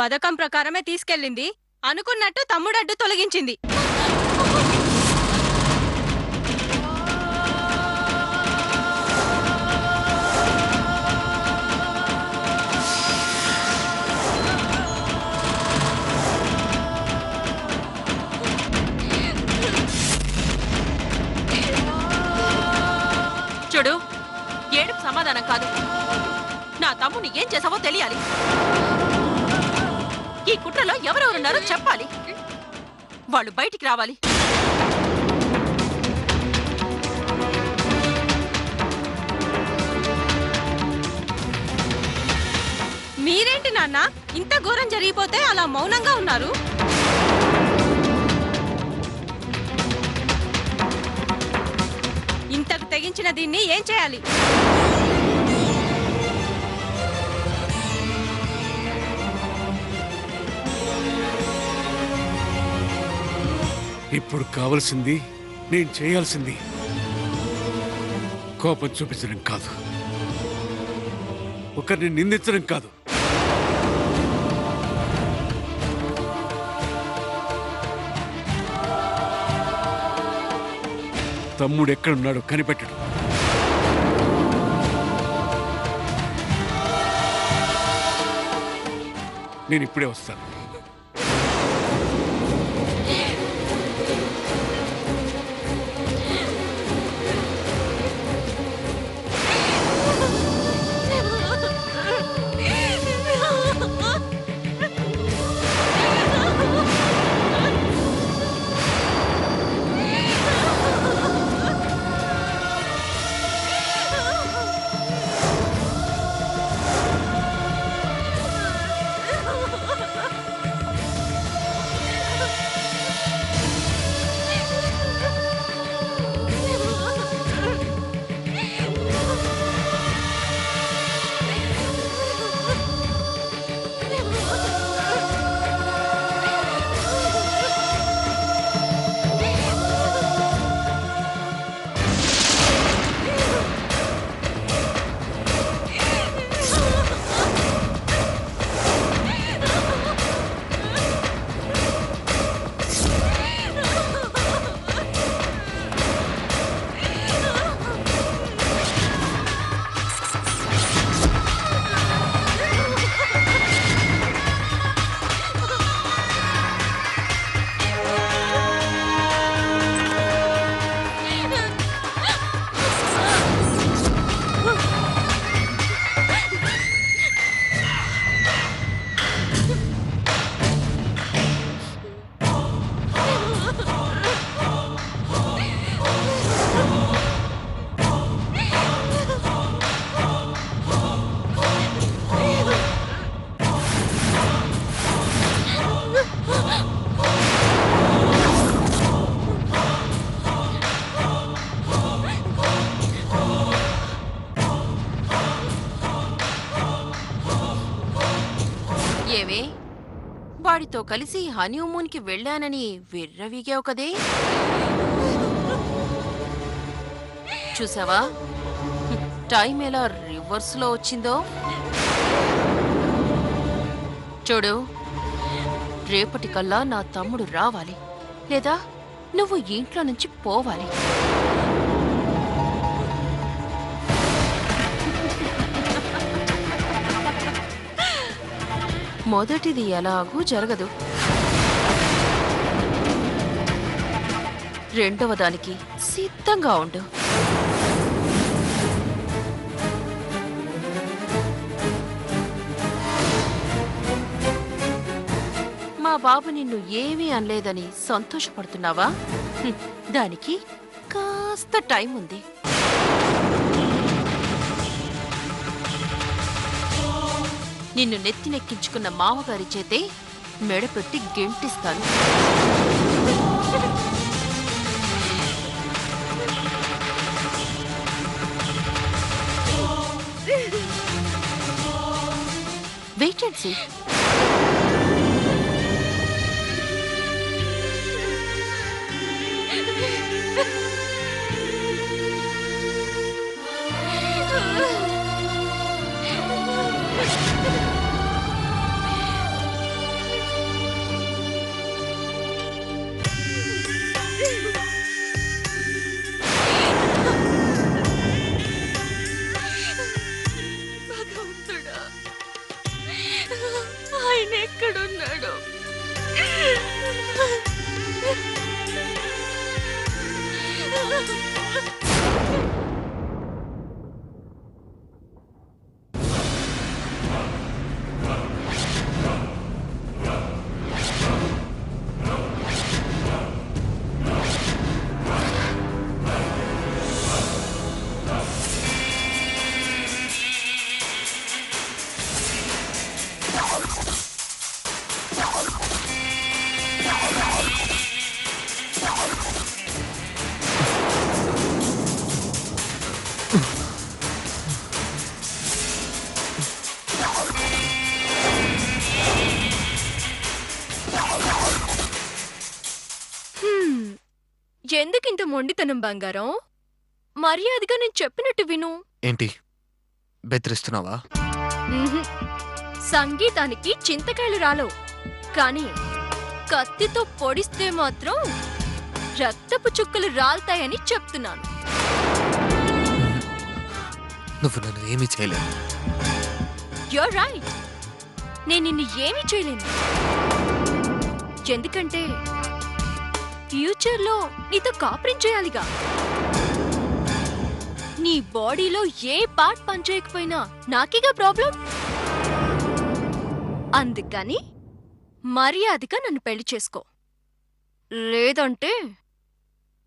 పథకం ప్రకారమే తీసుకెళ్ళింది. అనుకున్నట్టు తమ్ముడడ్డు తొలగించింది. చూడు, ఏడుపు సమాధానం కాదు. నా తమ్ముని ఏం చేసావో తెలియాలి. ఈ కుట్రలో ఎవరెవరున్నారో చెప్పాలి. వాళ్ళు బయటికి రావాలి. మీరేంటి నాన్న ఇంత ఘోరం జరిగిపోతే అలా మౌనంగా ఉన్నారు? ఇంతకు తెగించిన దీన్ని ఏం చేయాలి? ఇప్పుడు కావలసింది, నేను చేయాల్సింది కోపం చూపించడం కాదు, ఒకరిని నిందించడం కాదు. తమ్ముడు ఎక్కడున్నాడో కనిపెట్టడు. నేను ఇప్పుడే వస్తాను. ఏమే, వాడితో కలిసి హనీమూన్కి వెళ్ళానని విర్రవీగావు కదే. చూసావా టైం ఎలా రివర్స్లో వచ్చిందో? చూడు, రేపటికల్లా నా తమ్ముడు రావాలి, లేదా నువ్వు ఇంట్లో నుంచి పోవాలి. మొదటిది ఎలాగూ జరగదు. రెండవ దానికి సిద్ధంగా ఉండు. మా బాబు నిన్ను ఏమీ అనలేదని సంతోషపడుతున్నావా? దానికి కాస్త టైం ఉంది. నిన్ను నెత్తినెక్కించుకున్న మామగారి చేతే మెడపెట్టి గెంటిస్తాను. Wait and see. ఎందుకింత మొండితనం బంగారం? మర్యాదగా నేను చెప్పినట్టు విను. ఏంటి బెదిరిస్తున్నావా? ఉహుం. సంగీతానికి చింతకాయలు రాలవు, కానీ కత్తితో పొడిస్తే మాత్రం రక్తపు చుక్కలు రాల్తాయని చెప్తున్నాను. నువ్వు నన్ను ఏమీ చేయలేవు. యూర్ రైట్, నేను నిన్ను ఏమీ చేయలేను. ఎందుకంటే ఫ్యూచర్లో నీతో కాపురం చేయాలిగా. నీ బాడీలో ఏ పార్ట్ పనిచేయకపోయినా నాకేగా ప్రాబ్లం. అందుకని మర్యాదగా నన్ను పెళ్లి చేసుకో, లేదంటే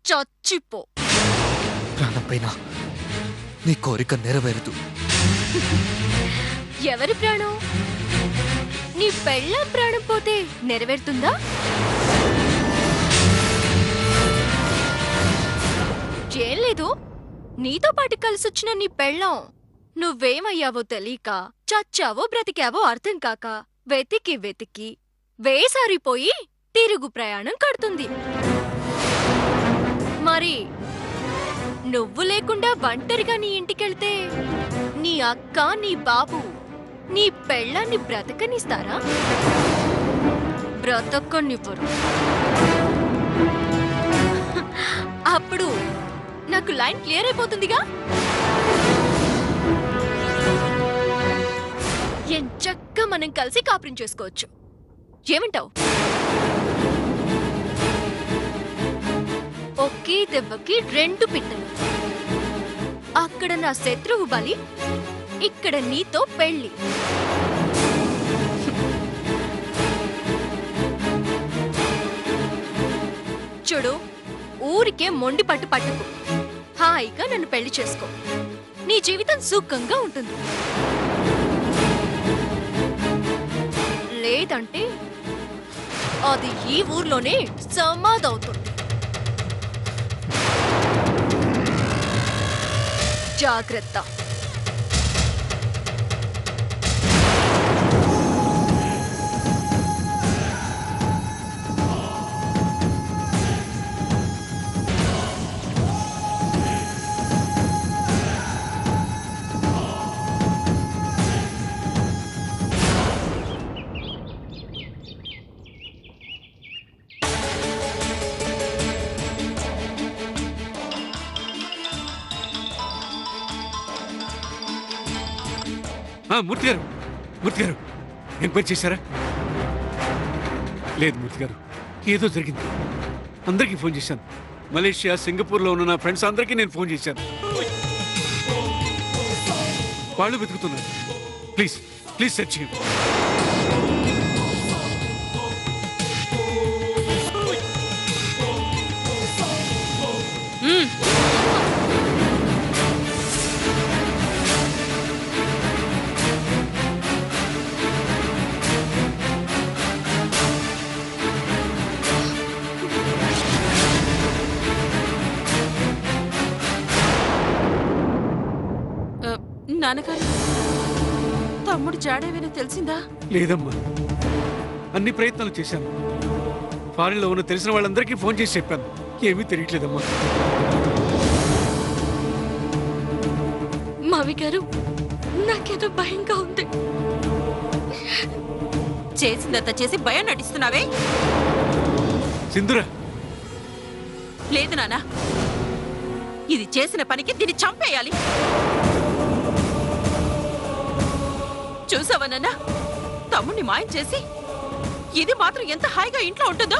చచ్చిపో. ప్రాణం పైన నీ కోరిక నెరవేరదు. ఎవరి ప్రాణం? నీ పెళ్ళాం ప్రాణం పోతే నెరవేరుతుందా? ఏం లేదు, నీతో పాటు కలిసొచ్చిన నీ పెళ్ళాం నువ్వేమయ్యావో తెలియక చచ్చావో బ్రతికావో అర్థం కాక వెతికి వెతికి వేసారిపోయి తిరుగు ప్రయాణం కడుతుంది. మరి నువ్వు లేకుండా ఒంటరిగా నీ ఇంటికెళ్తే నీ అక్క నీ బాబు నీ పెళ్ళాన్ని బ్రతకనిస్తారా? బ్రతకనివ్వరు. అప్పుడు నాకు లైన్ క్లియర్ అయిపోతుందిగా. ఎంచక్కా మనం కలిసి కాపురం చేసుకోవచ్చు. ఏమంటావు? ఒకే దెబ్బకి రెండు పిట్టలు. అక్కడ నా శత్రువు బలి, ఇక్కడ నీతో పెళ్లి. చూడు, ఊరికే మొండి పట్టు పట్టుకు. హాయిగా నన్ను పెళ్లి చేసుకో, నీ జీవితం సుఖంగా ఉంటుంది. లేదంటే అది ఈ ఊర్లోనే సమాధవుతుంది. జాగ్రత్త. మూర్తి గారు, మూర్తి గారు, ఎంక్వైరీ చేశారా? లేదు మూర్తి గారు, ఏదో జరిగింది. అందరికీ ఫోన్ చేశాను. మలేషియా, సింగపూర్లో ఉన్న నా ఫ్రెండ్స్ అందరికీ నేను ఫోన్ చేశాను. వాళ్ళు వెతుకుతున్నారు. ప్లీజ్ ప్లీజ్ సెర్చ్ చేయండి. నాన్నగారు, తమ్ముడు జాడేమైనా తెలిసిందా? లేదమ్మా, అన్ని ప్రయత్నాలు చేశాను. ఫారిన్లో ఉన్న తెలిసిన వాళ్ళందరికీ ఫోన్ చేసి చెప్పాను. ఏమీ తెలియట్లేదమ్మా. మావి గారు, నాకేదో భయంగా ఉంది. చేసిందంతా చేసి భయం నటిస్తున్నావే? సింధురా, లేదు నాన్న, ఇది చేసిన పనికి దీన్ని చంపేయాలి. చూసావా నాన్న, తమ్ముడిని మాయం చేసి ఇది మాత్రం ఎంత హాయిగా ఇంట్లో ఉంటుందో.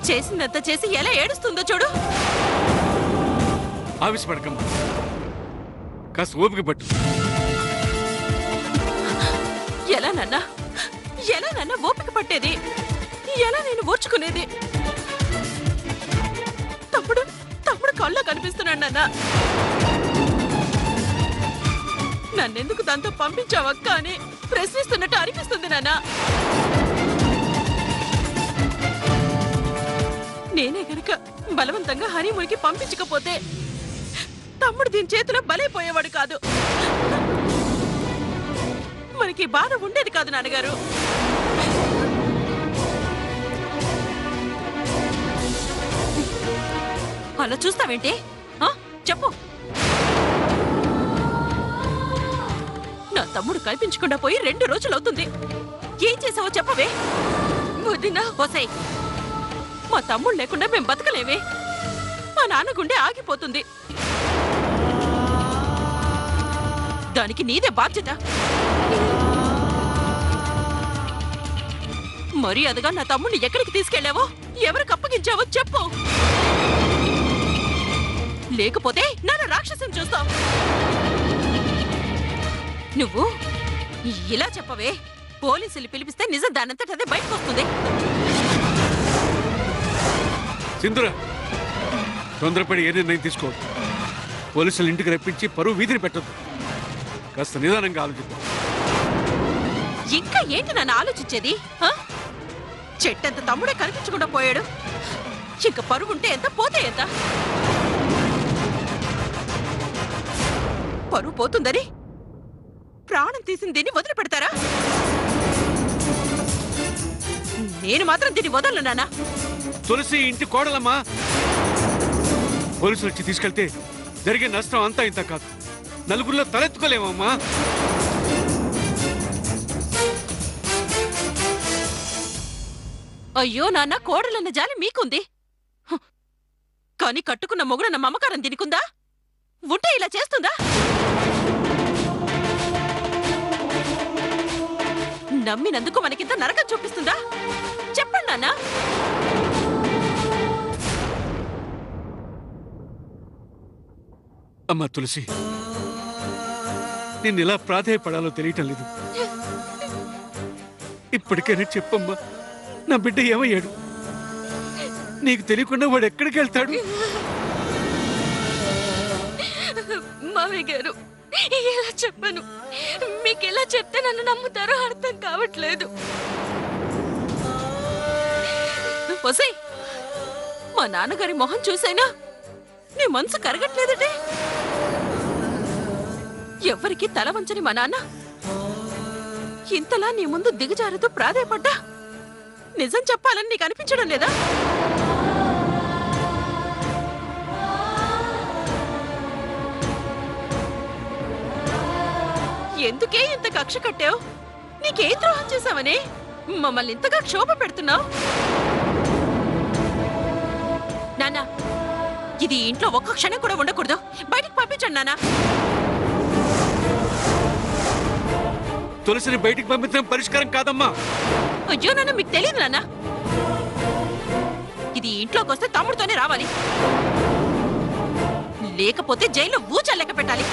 చేసిందంతా చేసి ఎలా ఏడుస్తుందో చూడు. ఆవేశపడకమ్మా, కాస్త ఓపిక పట్టు. ఎలా నాన్న, ఎలా నాన్న ఓపిక పట్టేది? ఎలా నేను ఓర్చుకునేది? తమ్ముడు తమ్ముడు కళ్ళలో కనిపిస్తున్నాడు నాన్న. నన్నెందుకు దాంతో పంపించావక్క అని ప్రశ్నిస్తున్నట్టు అనిపిస్తుంది నాన్న. నేనే గనక బలవంతంగా హనీమూన్కి పంపించకపోతే తమ్ముడు దీని చేతిలో బలైపోయేవాడు కాదు. మనకి బాధ ఉండేది కాదు నాన్నగారు. అలా చూస్తావేంటి? చెప్పు. నా తమ్ముడు కనిపించకుండా పోయి 2 రోజులవుతుంది. ఏం చేసావో చెప్పవే. వదినా వసై, మా తమ్ముడు లేకుండా మేం బతకలేవే. మా నాన్న గుండె ఆగిపోతుంది. దానికి నీదే బాధ్యత. మర్యాదగా నా తమ్ముడిని ఎక్కడికి తీసుకెళ్లావో, ఎవరికి అప్పగించావో చెప్పు. లేకపోతే నన్ను రాక్షసం చూస్తావు. నువ్వు ఇలా చెప్పవే. పోలీసులు పిలిపిస్తే నిజం దానంతట అదే బయటకు వస్తుంది. సింధురా, తొందరపడి ఏ నిర్ణయం తీసుకోవద్దు. పోలీసులు ఇంటికి రప్పించి పరువు వీధిని పెట్టద్దు. కాస్త నిదానంగా ఆలోచిద్దాం. ఇంకా ఏంటి నన్ను ఆలోచించేది? చెట్టంత తమ్ముడే కనిపించకుండా పోయాడు. ఇంక పరుగుంటే ఎంత, పోతే ఎంత? పరువు పోతుందని ప్రాణం తీసిన దీన్ని వదిలిపెడతారా? నేను మాత్రం దీన్ని వదలను నాన్న. తులసి ఇంటి కోడలమ్మా. పోలీసులు వచ్చి తీసుకెళ్తే జరిగే నష్టం అంతా ఇంత కాదు. నలుగురిలో తలెత్తుకోలేమమ్మా. అయ్యో నాన్న, కోడలన్న జాలి మీకుంది. కానీ కట్టుకున్న మొగుడన్న మమకారం దీనికుందా? ఉంటే ఇలా చేస్తుందా? నమ్మినందుకు మనకింత నరకం చూపిస్తుందా? చెప్పండి నాన్న. అమ్మా తులసి, నేను ఎలా ప్రాధేయపడాలో తెలియటం లేదు. ఇప్పటికైనా చెప్పమ్మా, నా బిడ్డ ఏమయ్యాడు? నీకు తెలియకుండా వాడు ఎక్కడికి వెళ్తాడు? మామయ్య గారు, ఎలా చెప్పను? మీకు ఎలా చెప్తే నన్ను నమ్ముతారో అర్థం కావట్లేదు. ఒసేయ్, మా నాన్నగారి మొహం చూసైనా నీ మనసు కరగట్లేదటే. ఎవ్వరికి తల వంచని మా నాన్న ఇంతలా నీ ముందు దిగజారుతూ ప్రాధేయపడ్డా నిజం చెప్పాలని నీకు అనిపించడం లేదా? ఎందుకే ఇంత కక్ష కట్టావు? నీకేం ద్రోహం చేశావని మమ్మల్ని ఇంతగా క్షోభ పెడుతున్నావు? నాన్న, ఇది ఇంట్లో ఒక్క క్షణం కూడా ఉండకూడదు. బయటికి పంపించండి నాన్న. తులసిని బయటికి పంపించడం పరిష్కారం కాదమ్మా. అయ్యో నాన్న, మీకు తెలియదు నాన్న. ఇది ఇంట్లోకి వస్తే తమ్ముడితోనే రావాలి, లేకపోతే జైల్లో ఊచ లెక్క పెట్టాలి.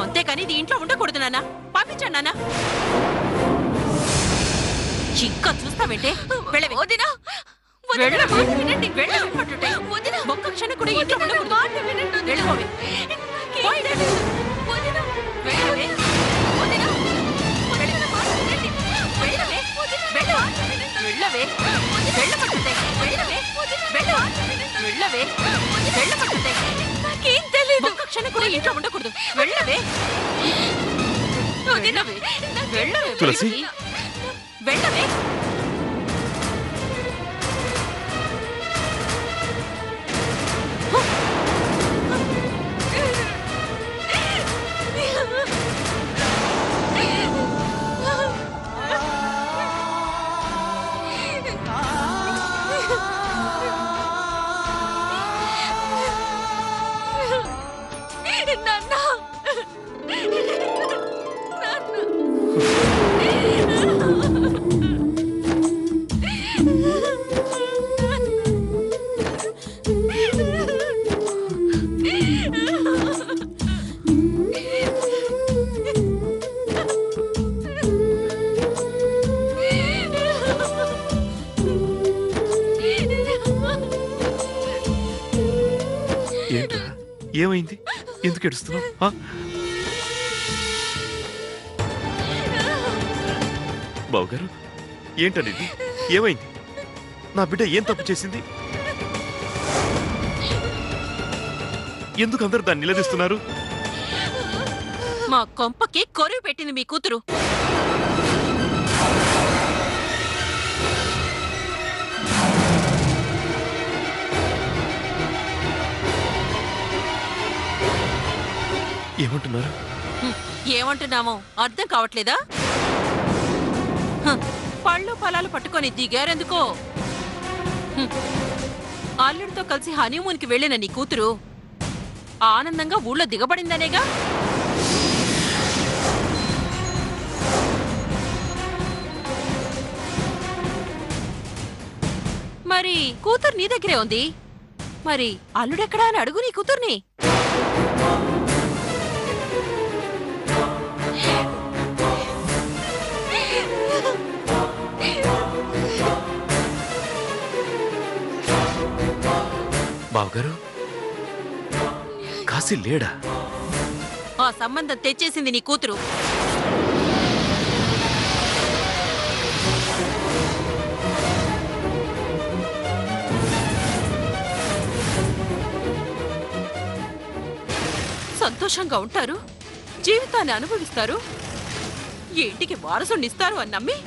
అంతేకాని ఇది ఇంట్లో ఉండకూడదు నాన్న. పంపించండి నాన్న. ఇంకా చూస్తావేంటే? వెళ్ళవే. ఒక్క క్షణం కూడా ఇంట్లో ఉండకూడదు. వెళ్ళిపోవే. నాకేం తెలీదు. ఒక్క క్షణం కూడా ఇంట్లో ఉండకూడదు. వెళ్ళవే. వెళ్ళవే. తులసి. వెళ్ళవే. ఏంట్రా, ఏమైంది? ఎందుకు ఏడుస్తున్నావు? బావగారు, ఏంటనేది? ఏమైంది? నా బిడ్డ ఏం తప్పు చేసింది? ఎందుకు అందరూ దాన్ని నిలదీస్తున్నారు? మా కొంపకి కొరివి పెట్టింది మీ కూతురు. ఏమంటున్నారు? ఏమంటున్నామో అర్థం కావట్లేదా? పళ్ళు పొలాలు పట్టుకొని దిగారెందుకో? అల్లుడితో కలిసి హనీమూన్కి వెళ్ళిన నీ కూతురు ఆనందంగా ఊళ్ళో దిగబడిందనేగా? మరి కూతురు నీ దగ్గరే ఉంది, మరి అల్లుడెక్కడా అని అడుగు నీ కూతుర్ని. బావగారు, కాశీ లేడా? ఆ సంబంధం తెచ్చేసింది నీ కూతురు. సంతోషంగా ఉంటారు, జీవితాన్ని అనుభవిస్తారు, ఈ ఇంటికి వారసునిస్తారు అని నమ్మి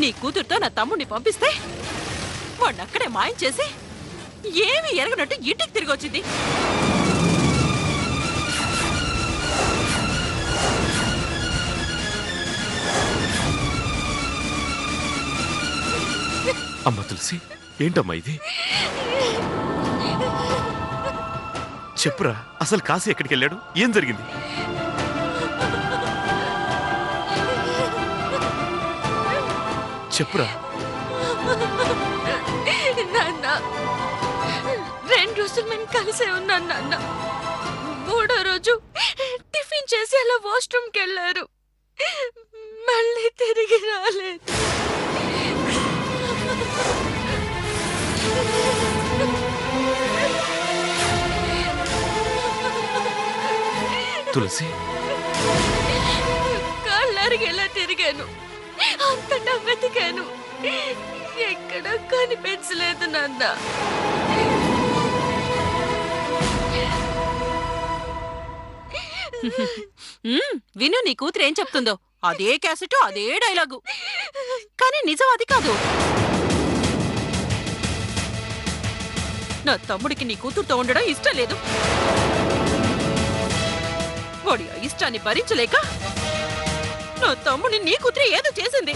నీ కూతురుతో నా తమ్ముడిని పంపిస్తే వాడినక్కడే మాయం చేసి ఏమీ ఎరగనట్టు ఇంటికి తిరిగి వచ్చింది. అమ్మ తులసి, ఏంటమ్మా ఇది? చెప్పురా, అసలు కాశీ ఎక్కడికి వెళ్ళాడు? ఏం జరిగింది? చెప్పురా. నాన్న, 2 రోజులు మేము కలిసే ఉన్నాం నాన్న. 3వ రోజు టిఫిన్ చేసి అలా వాష్రూమ్కి వెళ్ళారు, మళ్ళీ తిరిగి రాలేదు. తులసి, కాళ్ళరిగేలా తిరిగాను, అంతటా వెతికాను, ఎక్కడ కనిపించలేదు నాన్న. విను నీ కూతురు ఏం చెప్తుందో. అదే క్యాసెట్, అదే డైలాగు, కానీ నిజం అది కాదు. నా తమ్ముడికి నీ కూతురుతో ఉండడం ఇష్టం లేదు. వాడి ఆ ఇష్టాన్ని భరించలేక నా తమ్ముడిని నీ కూతురు ఏదో చేసింది.